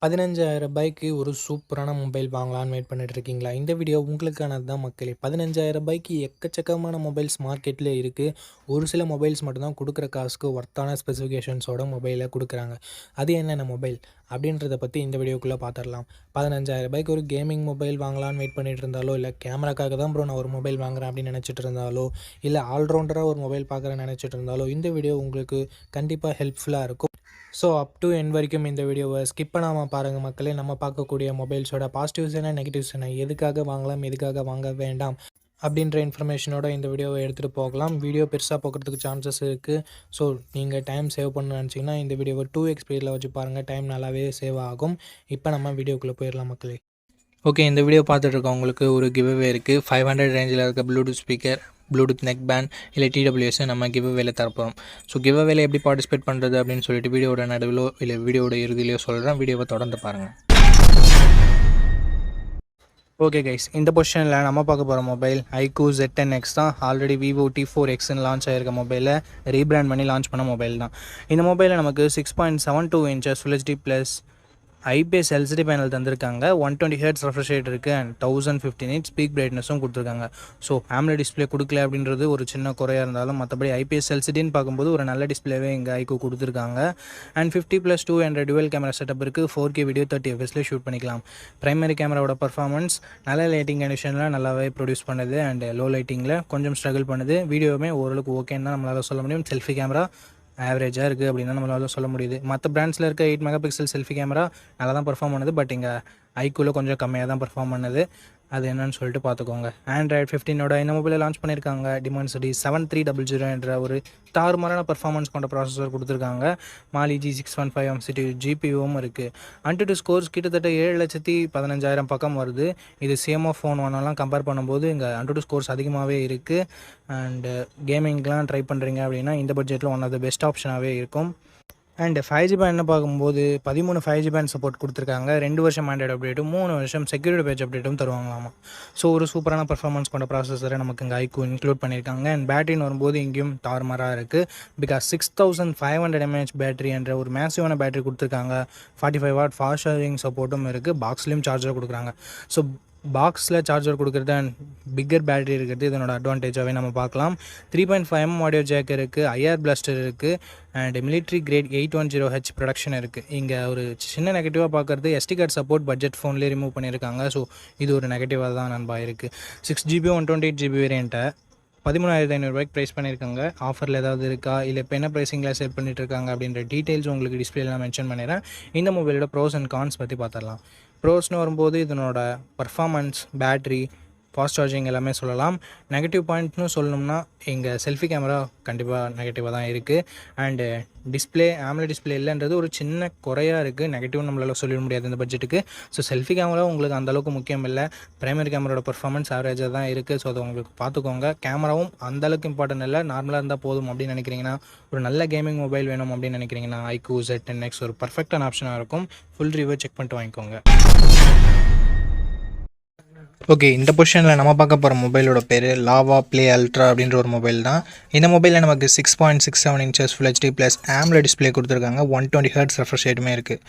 ரூ. 15,000க்கு ஒரு சூப்பரான மொபைல் வாங்கலான்னு வெயிட் பண்ணிட்டு இருக்கீங்களா? இந்த வீடியோ உங்களுக்கானது தான் மக்களே. ரூ. 15,000க்கு எக்கச்சக்கமான மொபைல்ஸ் மார்க்கெட்டில் இருக்குது. ஒரு சில மொபைல்ஸ் மட்டும்தான் கொடுக்குற காசுக்கு ஒர்த்தான ஸ்பெசிஃபிகேஷன்ஸோட மொபைலை கொடுக்குறாங்க. அது என்னென்ன மொபைல் அப்படின்றத பற்றி இந்த வீடியோக்குள்ளே பார்த்துடலாம். ரூ. 15,000க்கு ஒரு கேமிங் மொபைல் வாங்கலான்னு வெயிட் பண்ணிட்டு இருந்தாலோ, இல்லை கேமராக்காக தான் ப்ரோ நான் ஒரு மொபைல் வாங்குறேன் அப்படின்னு நினச்சிட்டு இருந்தாலோ, இல்லை ஆல்ரவுண்டராக ஒரு மொபைல் பார்க்குறேன்னு நினச்சிட்டு இருந்தாலோ, இந்த வீடியோ உங்களுக்கு கண்டிப்பாக ஹெல்ப்ஃபுல்லாக இருக்கும். ஸோ அப் டு எண்ட் வரைக்கும் இந்த வீடியோவை ஸ்கிப் பண்ணாமல் பாருங்கள் மக்களே. நம்ம பார்க்கக்கூடிய மொபைல்ஸோட பாசிட்டிவ்ஸ் என்ன, நெகட்டிவ்ஸ் என்ன, எதுக்காக வாங்கலாம், எதுக்காக வாங்க வேண்டாம் அப்படின்ற இன்ஃபர்மேஷனோட இந்த வீடியோவை எடுத்துகிட்டு போகலாம். வீடியோ பெருசாக போகிறதுக்கு சான்சஸ் இருக்குது. ஸோ நீங்கள் டைம் சேவ் பண்ணணும்னு நினச்சிங்கன்னா இந்த வீடியோவை 2x ஸ்பீடில் வச்சு பாருங்கள். டைம் நல்லாவே சேவ் ஆகும். இப்போ நம்ம வீடியோக்குள்ளே போயிடலாம் மக்களே. ஓகே, இந்த வீடியோ பார்த்துட்டு இருக்கவங்களுக்கு ஒரு கிவ்அவே இருக்குது. 500 ரேஞ்சில் இருக்க Bluetooth speaker, Bluetooth neck band இல்லை TWS நம்ம கிவ்அவேல தரப்போம். ஸோ கிவ்அவேல எப்படி பார்ட்டிசிபேட் பண்ணுறது அப்படின்னு சொல்லிட்டு வீடியோட நடுவிலோ இல்லை வீடியோட இறுதியிலையோ சொல்கிறேன். வீடியோவை தொடர்ந்து பாருங்கள். ஓகே கைஸ், இந்த பொசிஷனில் நம்ம பார்க்க போகிற மொபைல் iQOO Z10X தான். ஆல்ரெடி Vivo T4Xன்னு லான்ச் ஆகிருக்க மொபைலை ரீபிராண்ட் பண்ணி லான்ச் பண்ண மொபைல் தான். இந்த மொபைலில் நமக்கு 6.72 inches Full HD plus IPS LCD panel தந்திருக்காங்க. 120 Hz ரெஃப்ரெஷ் ரேட் இருக்குது அண்ட் 1050 nits பீக் பிரைட்னஸும் கொடுத்துருக்காங்க. ஸோ AMOLED டிஸ்பிளே கொடுக்கல அப்படின்றது ஒரு சின்ன குறையாக இருந்தாலும் மற்றபடி IPS LCDன்னு பார்க்கும்போது ஒரு நல்ல டிஸ்பிளேவே இங்கே iQOO கொடுத்துருக்காங்க. அண்ட் 50+200 டுவெல் கேமரா செட்டப் இருக்குது. 4K வீடியோ 30 fps ஷூட் பண்ணிக்கலாம். ப்ரைமரி கேமராவோட பர்ஃபார்மன்ஸ் நல்ல லைட்டிங் கண்டிஷனில் நல்லாவே ப்ரொடியூஸ் பண்ணுது அண்ட் லோ லைட்டிங்கில் கொஞ்சம் ஸ்ட்ரகிள் பண்ணுது. வீடியோவுமே ஓரளவுக்கு ஓகேன்னு தான் நம்மளால் சொல்ல முடியும். செல்ஃபி கேமரா ஆவரேஜாக இருக்குது அப்படின்னு நம்மளால சொல்ல முடியுது. மற்ற பிராண்ட்ஸில் இருக்க 8 MP செல்ஃபி கேமரா நல்லா தான் பர்ஃபார்ம் பண்ணுது. பட் இங்கே iQOOவில் கொஞ்சம் கம்மியாக தான் பர்ஃபார்ம் பண்ணுது. அது என்னன்னு சொல்லிட்டு பார்த்துக்கோங்க. Android 15 இந்த மொபைலை லான்ச் பண்ணியிருக்காங்க. Dimensity 7300 என்ற ஒரு தாறுமாறான பர்ஃபார்மன்ஸ் கொண்ட ப்ராசஸர் கொடுத்துருக்காங்க. Mali G615 MCU GPUவும் இருக்குது. AnTuTu ஸ்கோர்ஸ் கிட்டத்தட்ட 7,15,000 பக்கம் வருது. இது CMO ஃபோன் ஒன்றெல்லாம் கம்பேர் பண்ணும்போது இங்கே AnTuTu ஸ்கோர்ஸ் அதிகமாகவே இருக்குது. அண்டு கேமிங்லாம் ட்ரை பண்ணுறீங்க அப்படின்னா இந்த பட்ஜெட்டில் ஒன் ஆஃப் த பெஸ்ட் ஆப்ஷனாகவே இருக்கும். அண்ட் 5G பேண்ட்னு பார்க்கும்போது 13 5G பேண்ட் சப்போர்ட் கொடுத்துருக்காங்க. 2 வருஷம் ஆண்ட்ராய்டு அப்டேட்டும் 3 வருஷம் செக்யூரிட்டி பேட்ச் அப்டேட்டும் தருவாங்களாமா. ஸோ ஒரு சூப்பரான பர்ஃபார்மன்ஸ் கொண்ட ப்ராசஸரை நமக்கு இங்கே iQOO இன்க்ளூட் பண்ணியிருக்காங்க. அண்ட் பேட்டரின்னு வரும்போது இங்கேயும் தாறுமாறாக இருக்குது. பிகாஸ் 6500 mAh பேட்டரி என்ற ஒரு மேசிவான பேட்டரி கொடுத்துருக்காங்க. 45 வாட் ஃபாஸ்ட் சார்ஜிங் சப்போர்ட்டும் இருக்குது. பாக்ஸ்லேயும் சார்ஜர் கொடுக்குறாங்க. ஸோ பாக்ஸில் சார்ஜர் கொடுக்குறது அண்ட் பிக்கர் பேட்டரி இருக்கிறது இதனோட அட்வான்டேஜாகவே நம்ம பார்க்கலாம். 3.5mm ஆடியோ ஜாக் இருக்குது. IR பிளாஸ்டர் இருக்குது. And military great 810H production இருக்குது. இங்கே ஒரு சின்ன நெகட்டிவாக பார்க்குறது SD கார்டு சப்போர்ட் பட்ஜெட் ஃபோன்லேயே ரிமூவ் பண்ணியிருக்காங்க. ஸோ இது ஒரு நெகட்டிவாக தான் நண்பா இருக்குது. 6GB 128GB வேரியண்ட்டை 13,500 ப்ரைஸ் பண்ணியிருக்காங்க. ஆஃபரில் ஏதாவது இருக்கா, இல்லை இப்போ என்ன ப்ரைஸிங்கில் சேல் பண்ணிட்டு இருக்காங்க அப்படின்ற டீட்டெயில்ஸ் உங்களுக்கு டிஸ்பிளேலாம் மென்ஷன் பண்ணிடுறேன். இந்த மொபைலோட ப்ரோஸ் அண்ட் கான்ஸ் பற்றி பார்த்துடலாம். ப்ரோஸ்னு வரும்போது இதனோட பர்ஃபார்மன்ஸ், பேட்ரி, ஃபாஸ்ட் சார்ஜிங் எல்லாமே சொல்லலாம். நெகட்டிவ் பாயிண்ட்னு சொல்லணும்னா இங்கே செல்ஃபி கேமரா கண்டிப்பாக நெகட்டிவாக தான் இருக்குது. அண்டு டிஸ்பிளே AMOLED டிஸ்பிளே இல்லைன்றது ஒரு சின்ன குறையாக இருக்குது. நெகட்டிவ் நம்மளால் சொல்லிட முடியாது இந்த பட்ஜெட்டுக்கு. ஸோ செல்ஃபி கேமரா உங்களுக்கு அந்தளவுக்கு முக்கியம் இல்லை. ப்ரைமரி கேமராவோட பர்ஃபார்மன்ஸ் ஆவரேஜாக தான் இருக்குது. ஸோ அதை உங்களுக்கு பார்த்துக்கோங்க. கேமராவும் அந்தளவுக்கு இம்பார்ட்டன்ட் இல்லை, நார்மலாக இருந்தால் போதும் அப்படின்னு நினைக்கிறீங்கன்னா, ஒரு நல்ல கேமிங் மொபைல் வேணும் அப்படின்னு நினைக்கிறீங்கன்னா iQOO Z10X ஒரு பர்ஃபெக்டான ஆப்ஷனாக இருக்கும். ஃபுல் ரிவ்யூ செக் பண்ணிட்டு வாங்கிக்கோங்க. ஓகே, இந்த பொசிஷனில் நம்ம பார்க்க போகிற மொபைலோட பேர் லாவா ப்ளே அல்ட்ரா அப்படின்ற ஒரு மொபைல் தான். இந்த மொபைலில் நமக்கு 6.67 inches Full HD plus AMOLED display கொடுத்துருக்காங்க. 120 Hz ரெஃப்ரெஷ் ரேட்டுமே இருக்குது.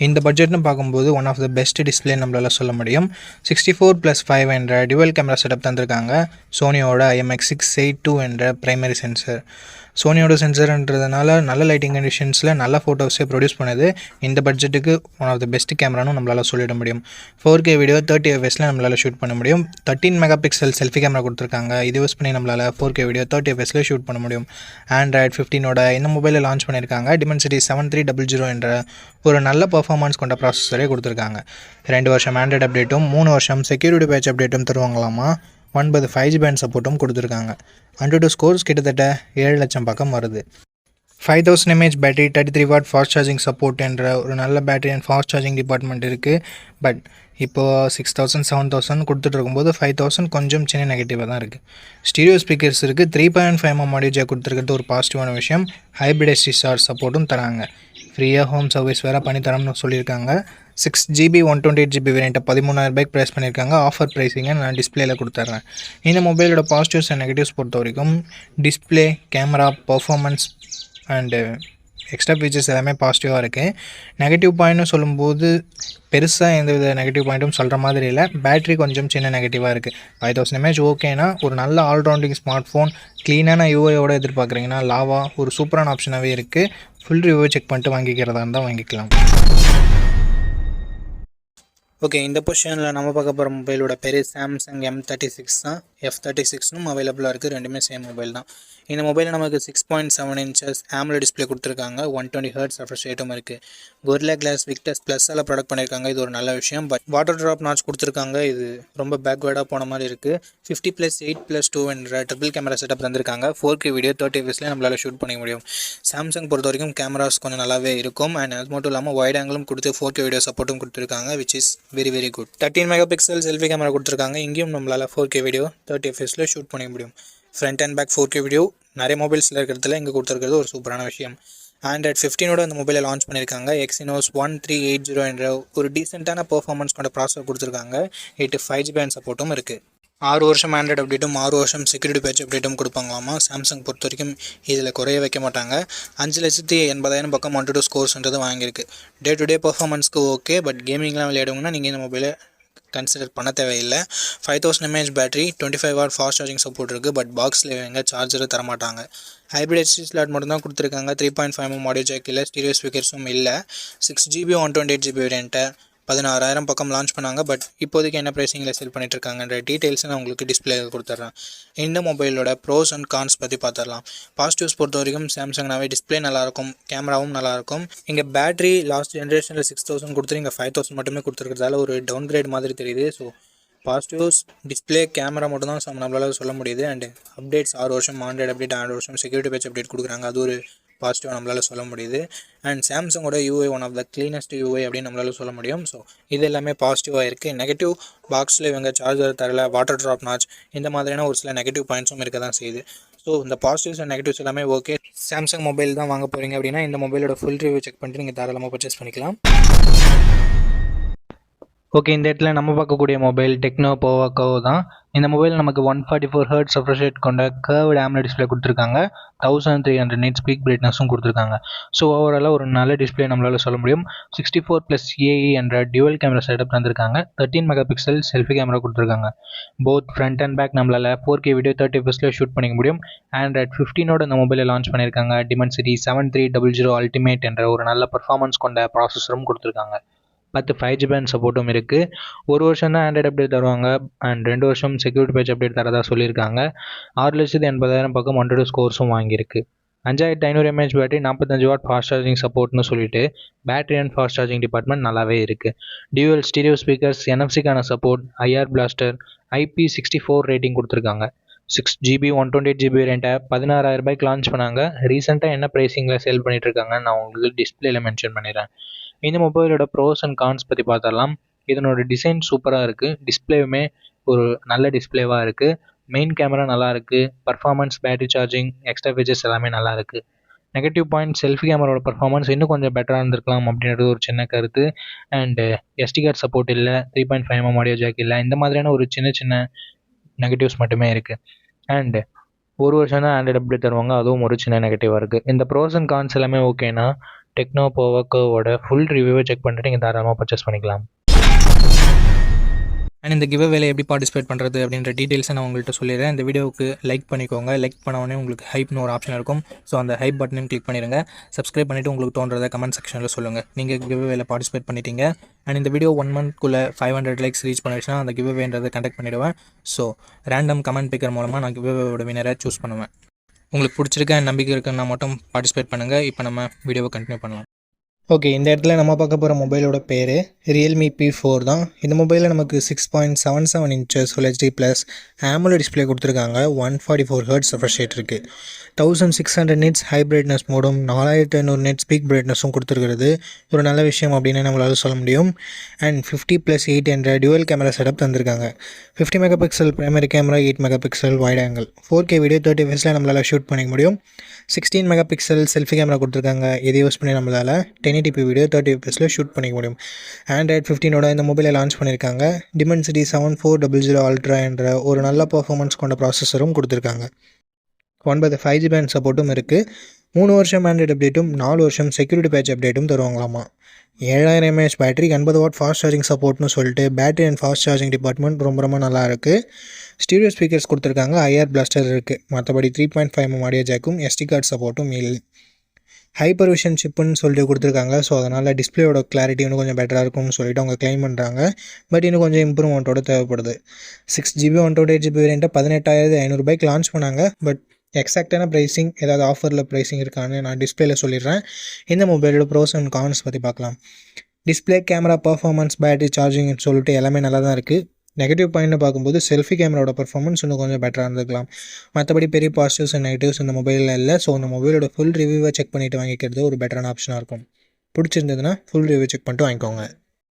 இந்த பட்ஜெட்னு பார்க்கும்போது one of the best display நம்மளால் சொல்ல முடியும். 64+5 என்ற டுவெல் கேமரா செட்டப் தந்திருக்காங்க. சோனியோட IMX682 என்ற ப்ரைமரி சென்சர். சோனியோட சென்சர்ன்றதுனால நல்ல லைட்டிங் கண்டிஷன்ஸில் நல்ல ஃபோட்டோஸே ப்ரொடியூஸ் பண்ணுது. இந்த பட்ஜெட்டுக்கு ஒன் ஆஃப் த பெஸ்ட் கேமரானும் நம்மளால் சொல்லிட முடியும். 4K வீடியோ 30 fps நம்மளால் ஷூட் பண்ண முடியும். 13 MP செல்ஃபி கேமரா கொடுத்துருக்காங்க. இது யூஸ் பண்ணி நம்மளால் 4K வீடியோ 30 fps ஷூட் பண்ண முடியும். Android 15 இந்த மொபைலில் லான்ச் பண்ணியிருக்காங்க. Dimensity 7300 என்ற ஒரு நல்ல பர்ஃபார்மன்ஸ் கொண்ட ப்ராசஸரே கொடுத்துருக்காங்க. 2 வருஷம் ஆண்ட்ராய்டு அப்டேட்டும் 3 வருஷம் செக்யூரிட்டி பேட்ச் அப்டேட்டும் தருவாங்களாமா. 9 5G பேண்ட் சப்போர்ட்டும் கொடுத்துருக்காங்க. AnTuTu ஸ்கோர்ஸ் கிட்டத்தட்ட 7 லட்சம் பக்கம் வருது. 5000 mAh battery, 33 what fast charging support என்ற ஒரு நல்ல battery and fast charging department இருக்குது. பட் இப்போது 6000 7000 கொடுத்துட்டு இருக்கும்போது 5000 கொஞ்சம் சின்ன நெகட்டிவாக தான் இருக்குது. ஸ்டீரியோ ஸ்பீக்கர்ஸ் இருக்குது. 3.5mm ஆடியோ ஜாக் கொடுத்துருக்கிறது ஒரு பாசிட்டிவான விஷயம். ஹைப்ரிட் SD சார்ஜ் சப்போர்ட்டும் தராங்க. ஃப்ரீயாக ஹோம் சர்வீஸ் வேறு பண்ணி தரோம்னு சொல்லியிருக்காங்க. 6GB 128GB வேரியண்ட்டை 13,000 ப்ரைஸ் பண்ணியிருக்காங்க. ஆஃபர் ப்ரைஸிங்கை நான் டிஸ்பிளேயில் கொடுத்துட்றேன். இந்த மொபைலோட பாசிட்டிவ்ஸ் அண்ட் நெகட்டிவ்ஸ் பொறுத்த வரைக்கும் display, camera, performance and extra features எல்லாமே பாசிட்டிவாக இருக்குது. நெகட்டிவ் பாயிண்ட்னு சொல்லும்போது பெருசாக எந்தவித நெகட்டிவ் பாயிண்ட்டும் சொல்கிற மாதிரி இல்லை. பேட்டரி கொஞ்சம் சின்ன நெகட்டிவாக இருக்குது. 5000 mAh ஓகேனா ஒரு நல்ல ஆல்ரவுண்டிங் ஸ்மார்ட் ஃபோன் க்ளீனான யூஐயோட எதிர்பார்க்குறீங்கன்னா லாவா ஒரு சூப்பரான ஆப்ஷனாகவே இருக்குது. ஃபுல் ரிவ்யூ செக் பண்ணிட்டு வாங்கிக்கிறதா இருந்தால் வாங்கிக்கலாம். ஓகே, இந்த பொசிஷனில் நம்ம பார்க்க போகிற மொபைலோட பேர் சாம்சங் M36 தான். F36னும் அவைலபிளாக இருக்குது. ரெண்டுமே சேம் மொபைல் தான். இந்த மொபைலில் நமக்கு 6.7 inches AMOLED டிஸ்பிளே கொடுத்துருக்காங்க. 120 Hz ரெஃப்ரெஷ் ரேட்டும் இருக்குது. Gorilla Glass Victus +all product பண்ணியிருக்காங்க. இது ஒரு நல்ல விஷயம். பட் வாட்டர் ட்ராப் நாட்ச் கொடுத்துருக்காங்க. இது ரொம்ப பேக்வேர்டாக போன மாதிரி இருக்குது. 50+8+2 என்ற ட்ரிபிள் கேமரா செட்டப் தந்திருக்காங்க. 4K வீடியோ 30 fps நம்மளால் ஷூட் பண்ண முடியும். சாம்சங் பொறுத்த வரைக்கும் கேமராஸ் கொஞ்சம் நல்லாவே இருக்கும். அண்ட் அது மட்டும் இல்லாமல் வைட் ஆங்கிளும் கொடுத்து 4K வீடியோ சப்போர்ட்டும் கொடுத்துருக்காங்க, which is very good. 13 MP selfie camera கொடுத்துருக்காங்க. இங்கேயும் நம்மளால் 4K வீடியோ 30 fps ஷூட் பண்ண முடியும். Front and back 4K video நிறைய மொபைல்ஸில் இருக்கிறதுல இங்கே கொடுத்துருக்கிறது ஒரு சூப்பரான விஷயம். Android 15ஓட அந்த மொபைலை லான்ச் பண்ணியிருக்காங்க. Exynos 1380 என்ற ஒரு டீசெண்டான பெர்ஃபார்மன்ஸ் கொண்ட ப்ராசஸர் கொடுத்துருக்காங்க. 5GB சப்போர்ட்டும் இருக்குது. 6 வருஷம் ஆண்ட்ராய்டு அப்டேட்டும் 6 வருஷம் செக்யூரிட்டி பேட்ச் அப்டேட்டும் கொடுப்பாங்களாமா. சாம்சங் பொறுத்த வரைக்கும் இதில் குறைய வைக்க மாட்டாங்க. 5,80,000 பக்கம் 1-2 ஸ்கோர்ஸ்ன்றது வாங்கியிருக்கு. டே டு டே பர்ஃபார்மன்ஸ்க்கு ஓகே, பட் கேமிங்லாம் விளையாடுங்கன்னா நீங்கள் இந்த மொபைலை கன்சிடர் பண்ண தேவையில்லை. 5000 mAh battery, 25W fast charging support இருக்குது. பட் பாக்ஸில் எங்கே சார்ஜரை தரமாட்டாங்க. ஹைப்ரிட் HD ஸ்லாட் மட்டும் தான் கொடுத்துருக்காங்க. 3.5mm ஆடியோ ஜாக் இல்லை, ஸ்டீரியோ ஸ்பீக்கர்ஸும் இல்லை. 6GB 128GB வேரியண்ட்டை 16,000 பக்கம் லான்ச் பண்ணாங்க. பட் இப்போதைக்கு என்ன ப்ரைஸிங்கில் செல் பண்ணிட்டுருக்காங்கன்ற டீட்டெயில்ஸை நான் உங்களுக்கு டிஸ்பிளே கொடுத்துட்றேன். இந்த மொபைலோட ப்ரோஸ் அண்ட் கான்ஸ் பற்றி பார்த்துடலாம். பாசிட்டிவ்ஸ் பொறுத்த வரைக்கும் சாம்சங்னாவே டிஸ்பிளே நல்லாயிருக்கும், கேமராவும் நல்லாயிருக்கும். இங்கே பேட்டரி லாஸ்ட் ஜென்ரேஷனில் 6000 கொடுத்துரு, இங்கே 5000 மட்டுமே கொடுத்துருக்கிறதால ஒரு டவுன் கிரேட் மாதிரி தெரியுது. ஸோ பாசிட்டிவ்ஸ் டிஸ்பிளே, கேமரா மட்டும் தான் நம்மளால் சொல்ல முடியுது. அண்ட் அப்டேட்ஸ் 6 வருஷம் ஆண்ட்ராய்டு அப்டேட், 6 வருஷம் செக்யூரிட்டி பேட்ச் அப்டேட் கொடுக்குறாங்க. அது ஒரு பாசிட்டிவாக நம்மளால் சொல்ல முடியுது. அண்ட் சாம்சங்கோட UI one of the cleanest UI அப்படின்னு நம்மளால் சொல்ல முடியும். ஸோ இது எல்லாமே பாசிட்டிவாக இருக்குது. நெகட்டிவ் பாக்ஸில் இவங்க சார்ஜர் தரல, வாட்டர் ட்ராப் நாட்ச், இந்த மாதிரியான ஒரு சில நெகட்டிவ் பாயிண்ட்ஸும் இருக்க தான் செய்யுது. ஸோ இந்த பாசிட்டிவ்ஸ் அண்ட் நெகட்டிவ்ஸ் எல்லாமே ஓகே. சாம்சங் மொபைல் தான் வாங்க போகிறீங்க அப்படின்னா இந்த மொபைலோட ஃபுல் ரிவ்யூ செக் பண்ணிட்டு நீங்கள் தாராளமாக பர்ச்சேஸ் பண்ணிக்கலாம். ஓகே, இந்த இடத்துல நம்ம பார்க்கக்கூடிய மொபைல் டெக்னோ போவாக்கோ தான். இந்த மொபைல் நமக்கு 144 Hz ரெஃப்ரெஷ் ரேட் கொண்ட கர்வ்டு AMOLED டிஸ்பிளே கொடுத்துருக்காங்க. 1300 nits பீக் பிரைட்னஸும் கொடுத்துருக்காங்க. ஸோ ஓவராலாக ஒரு நல்ல டிஸ்பிளே நம்மளால் சொல்ல முடியும். 64+AE என்ற டியூவல் கேமரா செட்டப் தந்திருக்காங்க. 13 MP செல்ஃபி கேமரா கொடுத்துருக்காங்க. போத் ஃப்ரண்ட் அண்ட் பேக் நம்மளால் 4K வீடியோ 30 fps ஷூட் பண்ணிக்க முடியும். Android 15ஓட இந்த மொபைலை லான்ச் பண்ணியிருக்காங்க. Dimensity 7300 Ultimate என்ற ஒரு நல்ல பர்ஃபார்மன்ஸ் கொண்ட ப்ராசஸரும் கொடுத்துருக்காங்க. 10 5GB சப்போர்ட்டும் இருக்குது. 1 வருஷம் தான் ஆண்ட்ராய்டு அப்டேட் தருவாங்க. அண்ட் 2 வருஷம் செக்யூரிட்டி பேட்ச் அப்டேட் தரதா சொல்லியிருக்காங்க. 6,80,000 பக்கம் 100 ஸ்கோர்ஸும் வாங்கியிருக்கு. 5500 mAh battery, 45W fast charging சப்போர்ட்னு சொல்லிட்டு battery and fast charging department நல்லாவே இருக்குது. டியூவல் ஸ்டீரியோ ஸ்பீக்கர்ஸ், NFC-க்கான support, IR blaster, IP64 rating கொடுத்துருக்காங்க. 6GB 128GB வேரியண்ட்டை 16,000 லான்ச் பண்ணாங்க. ரீசெண்டாக என்ன ப்ரைஸிங்கில் சேல் பண்ணிட்டு இருக்காங்கன்னு நான் உங்களுக்கு டிஸ்பிளேல மென்ஷன் பண்ணிடுறேன். இந்த மொபைலோட ப்ரோஸ் அண்ட் கான்ஸ் பற்றி பார்த்தரலாம். இதனோட டிசைன் சூப்பராக இருக்குது. டிஸ்பிளேவுமே ஒரு நல்ல டிஸ்பிளேவாக இருக்குது. மெயின் கேமரா நல்லா இருக்குது. Performance, battery charging, extra features எல்லாமே நல்லா இருக்குது. நெகட்டிவ் பாயிண்ட், செல்ஃபி கேமராவோட பர்ஃபார்மன்ஸ் இன்னும் கொஞ்சம் பெட்டராக இருந்திருக்கலாம் அப்படின்றது ஒரு சின்ன கருத்து. அண்டு SD கார்டு சப்போர்ட் இல்லை, 3.5mm ஆடியோ ஜாக் இல்லை, இந்த மாதிரியான ஒரு சின்ன நெகட்டிவ்ஸ் மட்டுமே இருக்குது. அண்டு 1 வருஷம் தான் ஆண்ட்ராய்டு அப்டேட் தருவாங்க, அதுவும் ஒரு சின்ன நெகட்டிவாக இருக்குது. இந்த ப்ரோஸ் அண்ட் கான்ஸ் எல்லாமே ஓகேனா டெக்னோ போவாக்கோவோட ஃபுல் ரிவ்யூவை செக் பண்ணிட்டு நீங்கள் தாராளமாக பர்ச்சேஸ் பண்ணிக்கலாம். அண்ட் இந்த கிவ்அவேல எப்படி பார்ட்டிசிபேட் பண்ணுறது அப்படின்ற டீட்டெயில்ஸை நான் உங்கள்கிட்ட சொல்லிடுறேன். இந்த வீடியோவுக்கு லைக் பண்ணிக்கோங்க. லைக் பண்ண உடனே உங்களுக்கு ஹைப்னு ஒரு ஆப்ஷன் இருக்கும். ஸோ அந்த ஹைப் பட்டனையும் கிளிக் பண்ணிடுங்க. சப்ஸ்கிரைப் பண்ணிவிட்டு உங்களுக்கு தோன்றதை கமெண்ட் செக்ஷனில் சொல்லுங்கள். நீங்கள் கிவ்அவேல பார்ட்டிசிபேட் பண்ணிட்டீங்க. அண்ட் இந்த வீடியோ 1 monthக்குள்ளே 500 likes ரீச் பண்ணிடுச்சுன்னா அந்த கிவ்அவேன்றதை கண்டக்ட் பண்ணிவிடுவேன். ஸோ ரேண்டம் கமெண்ட் பிக்கர் மூலமாக நான் கிவ்அவேவோட வினரை சூஸ் பண்ணுவேன். உங்களுக்கு பிடிச்சிருக்க நம்பிக்கை இருக்குன்னா மட்டும் பார்ட்டிசிபேட் பண்ணுங்கள். இப்போ நம்ம வீடியோவை கண்டினியூ பண்ணலாம். ஓகே, இந்த இடத்துல நம்ம பார்க்க போகிற மொபைலோட பேர் Realme P4 தான். இந்த மொபைலில் நமக்கு 6.77 inches Full HD + AMOLED display கொடுத்துருக்காங்க. 144 Hz ரெஃப்ரெஷ் ரேட் இருக்குது. 1600 nits ஹை பிரைட்னஸ் மோடும் 4500 nits பீக் பிரைட்னஸும் கொடுத்துருக்கிறது ஒரு நல்ல விஷயம் அப்படின்னு நம்மளால் சொல்ல முடியும். அண்ட் 50+8 என்ற டியூவல் கேமரா செட்டப் தந்திருக்காங்க. 50 MP primary camera, 8 MP wide angle, 4K video 30 fps நம்மளால் ஷூட் பண்ணிக்க முடியும். 16 MP செல்ஃபி கேமரா கொடுத்துருக்காங்க. இதை யூஸ் பண்ணி நம்மளால் 1080p வீடியோ 30 fps ஷூட் பண்ணிக்க முடியும். Android 15ஓட இந்த மொபைலை லான்ச் பண்ணியிருக்காங்க. Dimensity 7400 Ultra என்ற ஒரு நல்ல பர்ஃபார்மன்ஸ் கொண்ட ப்ராசஸரும் கொடுத்துருக்காங்க. 9 5GB சப்போர்ட்டும் இருக்குது. 3 வருஷம் ஆண்ட்ராய்டு அப்டேட்டும் 4 வருஷம் செக்யூரிட்டி பேட்ச் அப்டேட்டும் தருவாங்களாமா. 7000 mAh battery, 80 watt fast charging சப்போர்ட்னு சொல்லிட்டு battery and fast charging department ரொம்ப நல்லா இருக்குது. ஸ்டீரியோ ஸ்பீக்கர்ஸ் கொடுத்துருக்காங்க, ஐஆர் பிளாஸ்டர் இருக்குது. மற்றபடி 3.5mm ஆடியோ ஜாக்கும் எஸ்டி கார்டு சப்போர்ட்டும் இல்லை. ஹைப்பர் விஷன் சிப்புன்னு சொல்லிட்டு கொடுத்துருக்காங்க. ஸோ அதனால் டிஸ்பிளேயோட கிளாரிட்டி இன்னும் கொஞ்சம் பெட்டராக இருக்கும்னு சொல்லிட்டு அவங்க கிளைம் பண்ணுறாங்க. பட் இன்னும் கொஞ்சம் இம்ப்ரூவ்மெண்ட்டோட தேவைப்படுது. 6GB 128GB வேரியண்ட்டை 18,500 லான்ச் பண்ணாங்க. பட் எக்ஸாக்டான ப்ரைஸிங் ஏதாவது ஆஃபரில் ப்ரைஸிங் இருக்கான்னு நான் டிஸ்பிளேல சொல்லிடுறேன். இந்த மொபைலோட ப்ரோஸ் அண்ட் கான்ஸ் பற்றி பார்க்கலாம். டிஸ்பிளே, கேமரா, பர்ஃபார்மன்ஸ், பேட்டரி, சார்ஜிங்னு சொல்லிட்டு எல்லாமே நல்லா தான் இருக்குது. நெகட்டிவ் பாயிண்ட்னு பார்க்கும்போது செல்ஃபி கேமராவோட பர்ஃபார்மன்ஸ் இன்னும் கொஞ்சம் பெட்டராக இருந்துக்கலாம். மற்றபடி பெரிய பாசிட்டிவ்ஸ் அண்ட் நெகட்டிவ்ஸ் இந்த மொபைலில் இல்லை. ஸோ இந்த மொபைலோட ஃபுல் ரிவ்யூவை செக் பண்ணிவிட்டு வாங்கிக்கிறது ஒரு பெட்டரான ஆப்ஷனாக இருக்கும். பிடிச்சிருந்ததுன்னா ஃபுல் ரிவ்யூ செக் பண்ணிட்டு வாங்கிக்கோங்க.